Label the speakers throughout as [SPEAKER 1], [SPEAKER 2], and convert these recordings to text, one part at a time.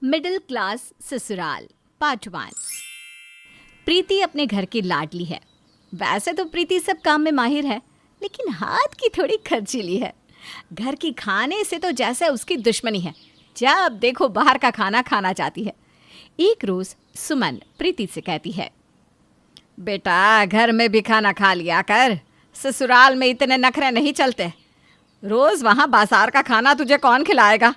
[SPEAKER 1] Middle class ससुराल part 1। प्रीति अपने घर की लाडली है। वैसे तो प्रीति सब काम में माहिर है, लेकिन हाथ की थोड़ी खर्चीली है। घर की खाने से तो जैसे उसकी दुश्मनी है, जब देखो बाहर का खाना खाना चाहती है। एक रोज सुमन प्रीति से कहती है, बेटा घर में भी खाना खा लिया कर, ससुराल में इतने नखरे नहीं चलते। रोज वहाँ बाजार का खाना तुझे कौन खिलाएगा।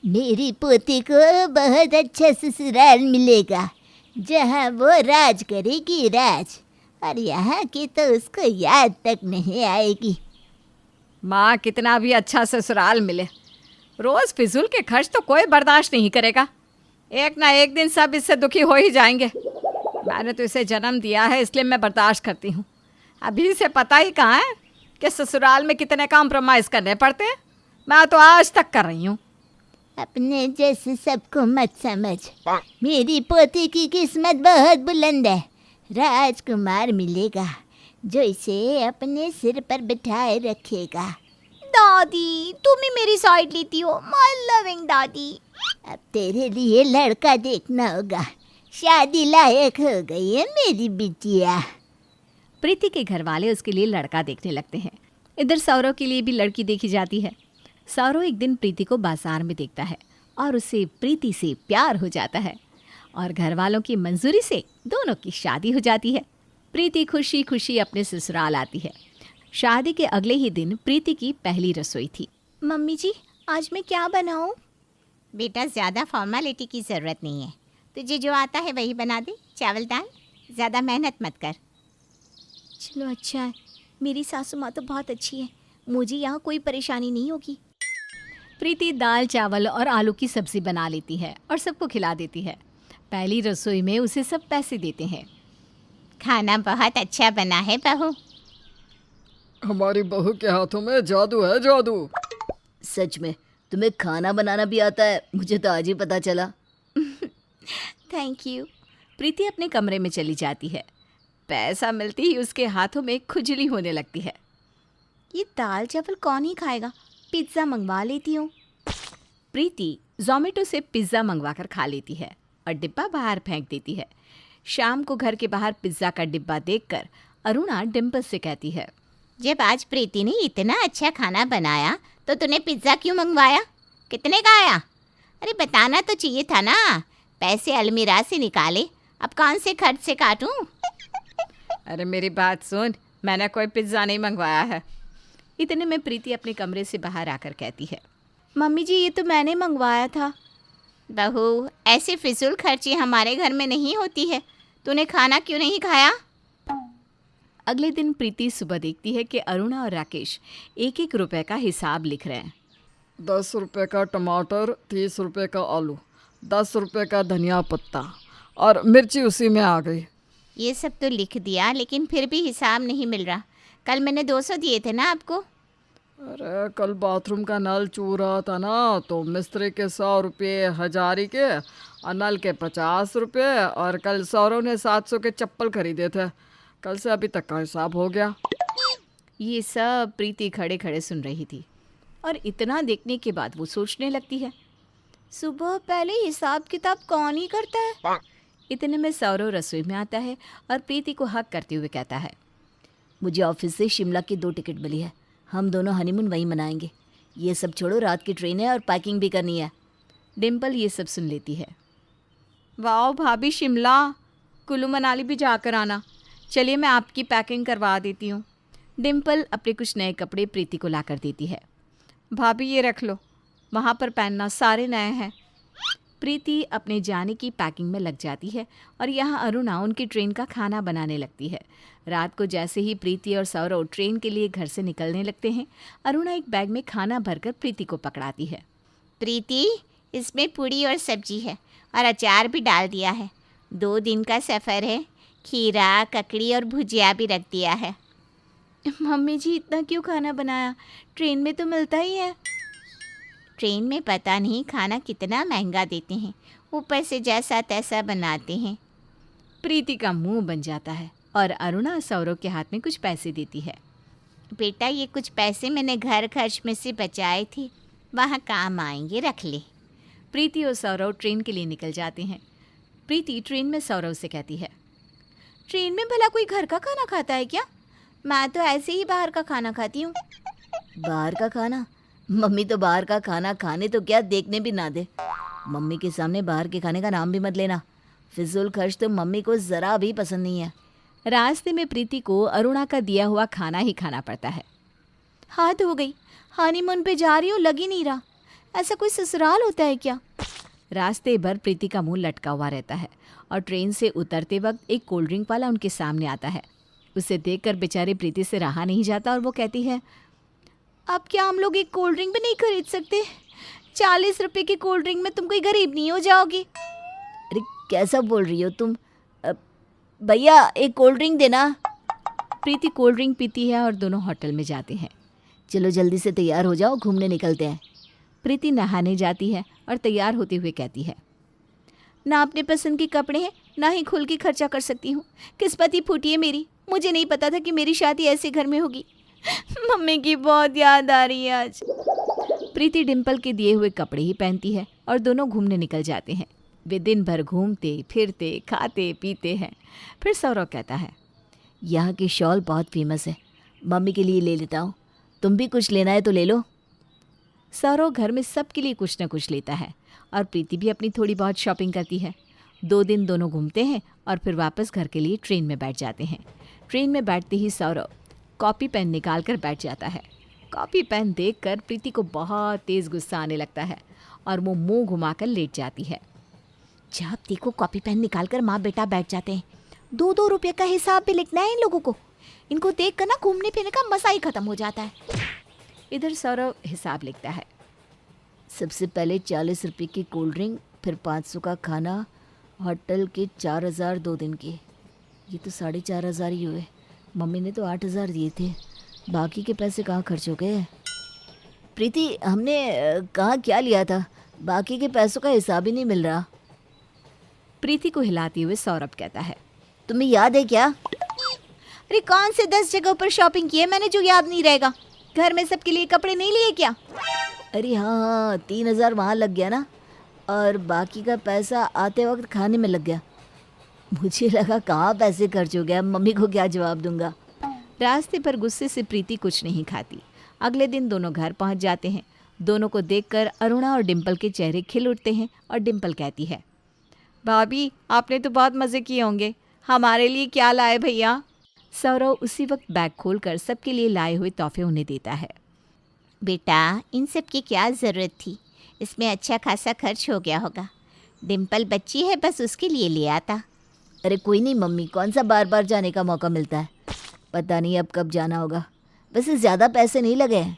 [SPEAKER 2] मेरी पोती को बहुत अच्छा ससुराल मिलेगा, जहाँ वो राज करेगी राज, और यहाँ की तो उसको याद तक नहीं आएगी।
[SPEAKER 1] माँ कितना भी अच्छा ससुराल मिले, रोज फिजूल के खर्च तो कोई बर्दाश्त नहीं करेगा। एक ना एक दिन सब इससे दुखी हो ही जाएंगे। मैंने तो इसे जन्म दिया है, इसलिए मैं बर्दाश्त करती हूँ। अभी से पता ही कहाँ है कि ससुराल में कितने कॉम्प्रोमाइज़ करने पड़ते हैं। मैं तो आज तक कर रही हूँ।
[SPEAKER 2] अपने जैसे सबको मत समझ। मेरी पोती की किस्मत बहुत बुलंद है। राजकुमार मिलेगा जो इसे अपने सिर पर बिठाए रखेगा।
[SPEAKER 3] दादी, तुम ही मेरी साइड लेती हो। माय लविंग दादी।
[SPEAKER 2] अब तेरे लिए लड़का देखना होगा। शादी लायक हो गई है मेरी बिटिया।
[SPEAKER 1] प्रीति के घर वाले उसके लिए लड़का देखने लगते हैं। इधर सौरव के लिए भी लड़की देखी जाती है। सौरव एक दिन प्रीति को बाजार में देखता है और उससे प्रीति से प्यार हो जाता है और घर वालों की मंजूरी से दोनों की शादी हो जाती है। प्रीति खुशी खुशी अपने ससुराल आती है। शादी के अगले ही दिन प्रीति की पहली रसोई थी।
[SPEAKER 3] मम्मी जी, आज मैं क्या बनाऊं?
[SPEAKER 2] बेटा, ज़्यादा फॉर्मेलिटी की ज़रूरत नहीं है। तुझे जो आता है वही बना दे। चावल दाल, ज़्यादा मेहनत मत कर।
[SPEAKER 3] चलो अच्छा है, मेरी सासू माँ तो बहुत अच्छी है, मुझे यहाँ कोई परेशानी नहीं होगी।
[SPEAKER 1] प्रीति दाल चावल और आलू की सब्जी बना लेती है और सबको खिला देती है। पहली रसोई में उसे सब पैसे देते हैं।
[SPEAKER 2] खाना बहुत अच्छा बना है बहू।
[SPEAKER 4] हमारी बहू के हाथों में जादू है, जादू।
[SPEAKER 5] सच में तुम्हें खाना बनाना भी आता है, मुझे तो आज ही पता चला।
[SPEAKER 3] Thank you.
[SPEAKER 1] प्रीति अपने कमरे में चली जाती है। पैसा मिलती ही उसके हाथों में खुजली होने लगती है।
[SPEAKER 3] ये दाल चावल कौन ही खाएगा, पिज्ज़ा मंगवा लेती हूँ।
[SPEAKER 1] प्रीति जोमेटो से पिज़्ज़ा मंगवाकर खा लेती है और डिब्बा बाहर फेंक देती है। शाम को घर के बाहर पिज़्ज़ा का डिब्बा देखकर अरुणा डिम्पल से कहती है,
[SPEAKER 2] जब आज प्रीति ने इतना अच्छा खाना बनाया तो तूने पिज्ज़ा क्यों मंगवाया? कितने का आया? अरे बताना तो चाहिए था ना। पैसे अलमीरा से निकाले, अब कौन से खर्च से काटूं?
[SPEAKER 1] अरे मेरी बात सुन, मैंने कोई पिज़्ज़ा नहीं मंगवाया है। इतने में प्रीति अपने कमरे से बाहर आकर कहती है,
[SPEAKER 3] मम्मी जी, ये तो मैंने मंगवाया था।
[SPEAKER 2] बहू, ऐसे फिजूल खर्ची हमारे घर में नहीं होती है। तूने खाना क्यों नहीं खाया?
[SPEAKER 1] अगले दिन प्रीति सुबह देखती है कि अरुणा और राकेश 1-1 रुपए का हिसाब लिख रहे हैं।
[SPEAKER 4] 10 रुपए का टमाटर, 30 रुपए का आलू, 10 रुपए का धनिया पत्ता और मिर्ची उसी में आ गई।
[SPEAKER 2] ये सब तो लिख दिया, लेकिन फिर भी हिसाब नहीं मिल रहा। कल मैंने 200 दिए थे ना आपको।
[SPEAKER 4] अरे कल बाथरूम का नल चू रहा था ना, तो मिस्त्री के 100 रुपये, हजारी के और नल के 50 रुपये, और कल सौरव ने 700 के चप्पल खरीदे थे। कल से अभी तक का हिसाब हो गया।
[SPEAKER 1] ये सब प्रीति खड़े खड़े सुन रही थी और इतना देखने के बाद वो सोचने लगती है,
[SPEAKER 3] सुबह पहले हिसाब किताब कौन ही करता है?
[SPEAKER 1] इतने में सौरव रसोई में आता है और प्रीति को हक करते हुए कहता है,
[SPEAKER 5] मुझे ऑफिस से शिमला की 2 टिकट मिली है, हम दोनों हनीमून वहीं मनाएंगे। ये सब छोड़ो, रात की ट्रेन है और पैकिंग भी करनी है।
[SPEAKER 1] डिम्पल ये सब सुन लेती है। वाह भाभी, शिमला कुल्लू मनाली भी जाकर आना। चलिए मैं आपकी पैकिंग करवा देती हूँ। डिम्पल अपने कुछ नए कपड़े प्रीति को ला कर देती है। भाभी ये रख लो, वहाँ पर पहनना, सारे नए हैं। प्रीति अपने जाने की पैकिंग में लग जाती है और यहाँ अरुणा उनकी ट्रेन का खाना बनाने लगती है। रात को जैसे ही प्रीति और सौरव ट्रेन के लिए घर से निकलने लगते हैं, अरुणा एक बैग में खाना भरकर प्रीति को पकड़ाती है।
[SPEAKER 2] प्रीति, इसमें पूड़ी और सब्जी है और अचार भी डाल दिया है। 2 दिन का सफ़र है। खीरा, ककड़ी और भुजिया भी रख दिया है।
[SPEAKER 3] मम्मी जी, इतना क्यों खाना बनाया? ट्रेन में तो मिलता ही है।
[SPEAKER 2] ट्रेन में पता नहीं खाना कितना महंगा देते हैं, ऊपर से जैसा तैसा बनाते हैं।
[SPEAKER 1] प्रीति का मुंह बन जाता है और अरुणा सौरव के हाथ में कुछ पैसे देती है।
[SPEAKER 2] बेटा, ये कुछ पैसे मैंने घर खर्च में से बचाए थे, वहाँ काम आएंगे, रख ले।
[SPEAKER 1] प्रीति और सौरव ट्रेन के लिए निकल जाते हैं। प्रीति ट्रेन में सौरव से कहती है,
[SPEAKER 3] ट्रेन में भला कोई घर का खाना खाता है क्या? मैं तो ऐसे ही बाहर का खाना खाती हूँ।
[SPEAKER 5] बाहर का खाना? मम्मी तो बाहर का खाना खाने तो क्या देखने भी ना दे। मम्मी के सामने बाहर के खाने का नाम भी मत लेना। फिजूल खर्च तो मम्मी को ज़रा भी पसंद नहीं है।
[SPEAKER 1] रास्ते में प्रीति को अरुणा का दिया हुआ खाना ही खाना पड़ता है।
[SPEAKER 3] हाथ हो गई, हनीमून पे जा रही हूँ, लग ही नहीं रहा। ऐसा कोई ससुराल होता है क्या?
[SPEAKER 1] रास्ते भर प्रीति का मुंह लटका हुआ रहता है और ट्रेन से उतरते वक्त एक कोल्ड ड्रिंक वाला उनके सामने आता है। उसे देखकर बेचारी प्रीति से रहा नहीं जाता और वो कहती है,
[SPEAKER 3] अब क्या हम लोग एक कोल्ड ड्रिंक भी नहीं खरीद सकते? 40 रुपए की कोल्ड ड्रिंक में तुम कोई गरीब नहीं हो जाओगी?
[SPEAKER 5] अरे कैसा बोल रही हो तुम? भैया एक कोल्ड ड्रिंक देना।
[SPEAKER 1] प्रीति कोल्ड ड्रिंक पीती है और दोनों होटल में जाते हैं।
[SPEAKER 5] चलो जल्दी से तैयार हो जाओ, घूमने निकलते हैं।
[SPEAKER 1] प्रीति नहाने जाती है और तैयार होते हुए कहती है,
[SPEAKER 3] ना अपने पसंद के कपड़े हैं, ना ही खुल के खर्चा कर सकती हूँ। किस्मत ही फूटी है मेरी। मुझे नहीं पता था कि मेरी शादी ऐसे घर में होगी। मम्मी की बहुत याद आ रही है आज।
[SPEAKER 1] प्रीति डिम्पल के दिए हुए कपड़े ही पहनती है और दोनों घूमने निकल जाते हैं। वे दिन भर घूमते फिरते खाते पीते हैं। फिर सौरव कहता है,
[SPEAKER 5] यहाँ की शॉल बहुत फेमस है, मम्मी के लिए ले लेता हूँ। तुम भी कुछ लेना है तो ले लो।
[SPEAKER 1] सौरव घर में सबके लिए कुछ न कुछ लेता है और प्रीति भी अपनी थोड़ी बहुत शॉपिंग करती है। 2 दिन दोनों घूमते हैं और फिर वापस घर के लिए ट्रेन में बैठ जाते हैं। ट्रेन में बैठते ही सौरव कॉपी पेन निकाल कर बैठ जाता है। कॉपी पेन देखकर प्रीति को बहुत तेज़ गुस्सा आने लगता है और वो मुंह घुमाकर लेट जाती है।
[SPEAKER 3] जब देखो कॉपी पेन निकाल कर माँ बेटा बैठ जाते हैं। 2-2 रुपये का हिसाब भी लिखना है इन लोगों को। इनको देख कर ना घूमने फिरने का मज़ा ही ख़त्म हो जाता है।
[SPEAKER 1] इधर सौरव हिसाब लिखता है।
[SPEAKER 5] सबसे पहले 40 रुपये की कोल्ड ड्रिंक, फिर 500 का खाना, होटल के 4000 2 दिन के। ये तो 4500 ही हुए। मम्मी ने तो 8000 दिए थे, बाकी के पैसे कहाँ खर्च हो गए? प्रीति हमने कहाँ क्या लिया था? बाकी के पैसों का हिसाब ही नहीं मिल रहा।
[SPEAKER 1] प्रीति को हिलाते हुए सौरभ कहता है,
[SPEAKER 5] तुम्हें याद है क्या?
[SPEAKER 3] अरे कौन से 10 जगहों पर शॉपिंग की है मैंने जो याद नहीं रहेगा? घर में सबके लिए कपड़े नहीं लिए क्या?
[SPEAKER 5] अरे हाँ 3000 वहाँ लग गया ना, और बाकी का पैसा आते वक्त खाने में लग गया। मुझे लगा कहाँ पैसे खर्च हो गया, मम्मी को क्या जवाब दूंगा।
[SPEAKER 1] रास्ते पर गुस्से से प्रीति कुछ नहीं खाती। अगले दिन दोनों घर पहुंच जाते हैं। दोनों को देखकर अरुणा और डिम्पल के चेहरे खिल उठते हैं और डिम्पल कहती है,
[SPEAKER 4] भाभी आपने तो बहुत मज़े किए होंगे, हमारे लिए क्या लाए भैया?
[SPEAKER 1] सौरव उसी वक्त बैग खोलकर सबके लिए लाए हुए तोहफे उन्हें देता है।
[SPEAKER 2] बेटा इन सब की क्या ज़रूरत थी? इसमें अच्छा खासा खर्च हो गया होगा। डिम्पल बच्ची है, बस उसके लिए ले आता।
[SPEAKER 5] अरे कोई नहीं मम्मी, कौन सा बार बार जाने का मौका मिलता है। पता नहीं अब कब जाना होगा। वैसे ज़्यादा पैसे नहीं लगे हैं।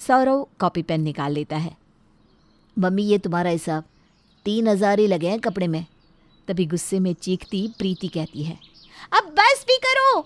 [SPEAKER 1] सौरव कॉपी पेन निकाल लेता है।
[SPEAKER 5] मम्मी ये तुम्हारा हिसाब, 3000 ही लगे हैं कपड़े में।
[SPEAKER 1] तभी गुस्से में चीखती प्रीति कहती है,
[SPEAKER 3] अब बस भी करो।